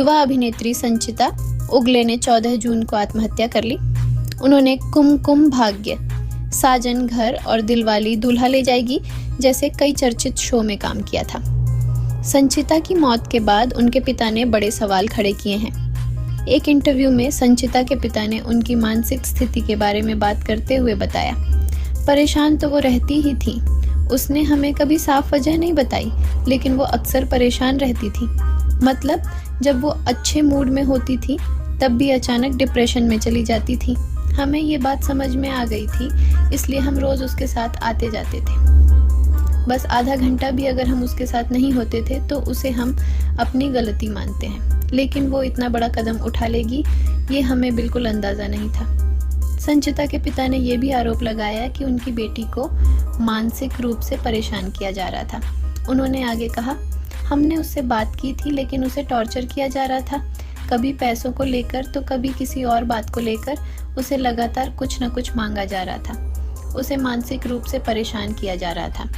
युवा अभिनेत्री संचिता उगले ने 14 जून को आत्महत्या कर ली। उन्होंने कुमकुम भाग्य, साजन घर और दिलवाली दूल्हा ले जाएगी जैसे कई चर्चित शो में काम किया था। संचिता की मौत के बाद उनके पिता ने बड़े सवाल खड़े किए हैं। एक इंटरव्यू में संचिता के पिता ने उनकी मानसिक स्थिति के बारे में बात करते हुए बताया, परेशान तो वो रहती ही थी। उसने हमें कभी साफ वजह नहीं बताई, लेकिन वो अक्सर परेशान रहती थी। मतलब जब वो अच्छे मूड में होती थी तब भी अचानक डिप्रेशन में चली जाती थी। हमें ये बात समझ में आ गई थी, इसलिए हम रोज उसके साथ आते जाते थे। बस आधा घंटा भी अगर हम उसके साथ नहीं होते थे तो उसे हम अपनी गलती मानते हैं, लेकिन वो इतना बड़ा कदम उठा लेगी ये हमें बिल्कुल अंदाजा नहीं था। संचिता के पिता ने यह भी आरोप लगाया कि उनकी बेटी को मानसिक रूप से परेशान किया जा रहा था। उन्होंने आगे कहा, हमने उससे बात की थी, लेकिन उसे टॉर्चर किया जा रहा था। कभी पैसों को लेकर तो कभी किसी और बात को लेकर उसे लगातार कुछ न कुछ मांगा जा रहा था। उसे मानसिक रूप से परेशान किया जा रहा था।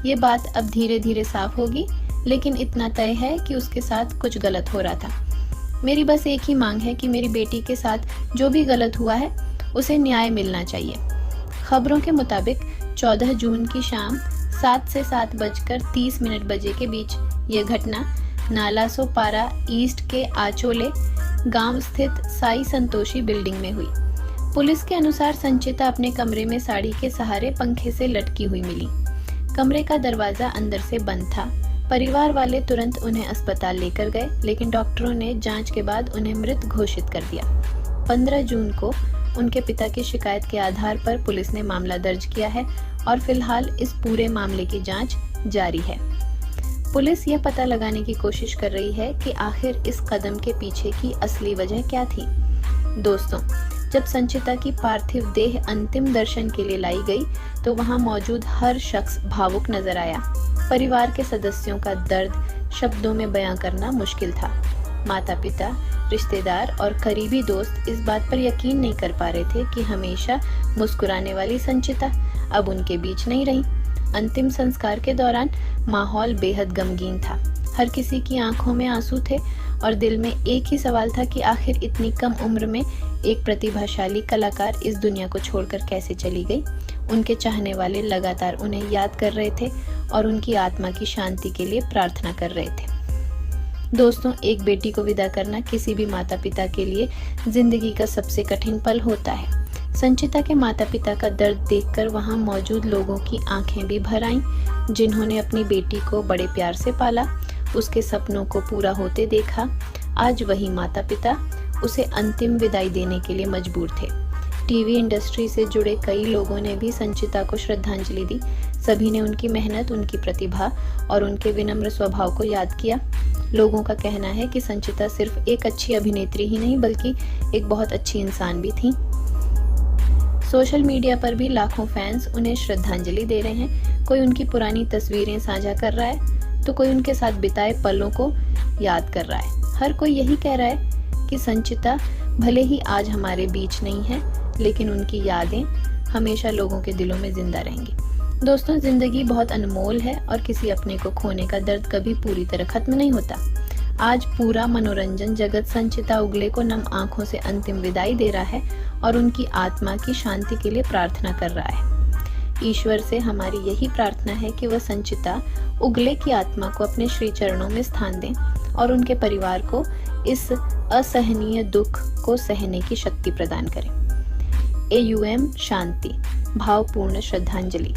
ये बात अब धीरे धीरे साफ होगी, लेकिन इतना तय है कि उसके साथ कुछ गलत हो रहा था। मेरी बस एक ही मांग है कि मेरी बेटी के साथ जो भी गलत हुआ है उसे न्याय मिलना चाहिए। खबरों के मुताबिक 14 जून की शाम 7 से 7:30 बजे के बीच ये घटना नालासोपारा ईस्ट के आचोले गांव स्थित साई संतोषी बिल्डिंग में हुई। पुलिस के अनुसार संचिता अपने कमरे में साड़ी के सहारे पंखे से लटकी हुई मिली। कमरे का दरवाजा अंदर से बंद था। परिवार वाले तुरंत उन्हें अस्पताल लेकर गए, लेकिन डॉक्टरों ने जांच के बाद उन्हें मृत घोषित कर दिया। 15 जून को उनके पिता की शिकायत के आधार पर पुलिस ने मामला दर्ज किया है और फिलहाल इस पूरे मामले की जांच जारी है। पुलिस यह पता लगाने की कोशिश कर रही है कि आखिर इस कदम के पीछे की असली वजह क्या थी। दोस्तों, जब संचिता की पार्थिव देह अंतिम दर्शन के लिए लाई गई तो वहां मौजूद हर शख्स भावुक नजर आया। परिवार के सदस्यों का दर्द शब्दों में बयां करना मुश्किल था। माता पिता, रिश्तेदार और करीबी दोस्त इस बात पर यकीन नहीं कर पा रहे थे कि हमेशा मुस्कुराने वाली संचिता अब उनके बीच नहीं रही। अंतिम संस्कार के दौरान माहौल बेहद गमगीन था। हर किसी की आंखों में आंसू थे और दिल में एक ही सवाल था कि आखिर इतनी कम उम्र में एक प्रतिभाशाली कलाकार इस दुनिया को छोड़कर कैसे चली गई। उनके चाहने वाले लगातार उन्हें याद कर रहे थे और उनकी आत्मा की शांति के लिए प्रार्थना कर रहे थे। दोस्तों, एक बेटी को विदा करना किसी भी माता पिता के लिए जिंदगी का सबसे कठिन पल होता है। संचिता के माता पिता का दर्द देखकर वहां मौजूद लोगों की आंखें भी भर आईं, जिन्होंने अपनी बेटी को बड़े प्यार से पाला, उसके सपनों को पूरा होते देखा। आज वही माता पिता उसे अंतिम विदाई देने के लिए मजबूर थे। टीवी इंडस्ट्री से जुड़े कई लोगों ने भी संचिता को श्रद्धांजलि दी। सभी ने उनकी मेहनत, उनकी प्रतिभा और उनके विनम्र स्वभाव को याद किया। लोगों का कहना है कि संचिता सिर्फ एक अच्छी अभिनेत्री ही नहीं बल्कि एक बहुत अच्छी इंसान भी थी। सोशल मीडिया पर भी लाखों फैंस उन्हें श्रद्धांजलि दे रहे हैं। कोई उनकी पुरानी तस्वीरें साझा कर रहा है तो कोई उनके साथ बिताए पलों को याद कर रहा है। हर कोई यही कह रहा है कि संचिता भले ही आज हमारे बीच नहीं है, लेकिन उनकी यादें हमेशा लोगों के दिलों में जिंदा रहेंगी। दोस्तों, जिंदगी बहुत अनमोल है और किसी अपने को खोने का दर्द कभी पूरी तरह खत्म नहीं होता। आज पूरा मनोरंजन जगत संचिता उगले को नम आंखों से अंतिम विदाई दे रहा है और उनकी आत्मा की शांति के लिए प्रार्थना कर रहा है। ईश्वर से हमारी यही प्रार्थना है कि वह संचिता उगले की आत्मा को अपने श्री चरणों में स्थान दें और उनके परिवार को इस असहनीय दुख को सहने की शक्ति प्रदान करें। AUM शांति, भावपूर्ण श्रद्धांजलि।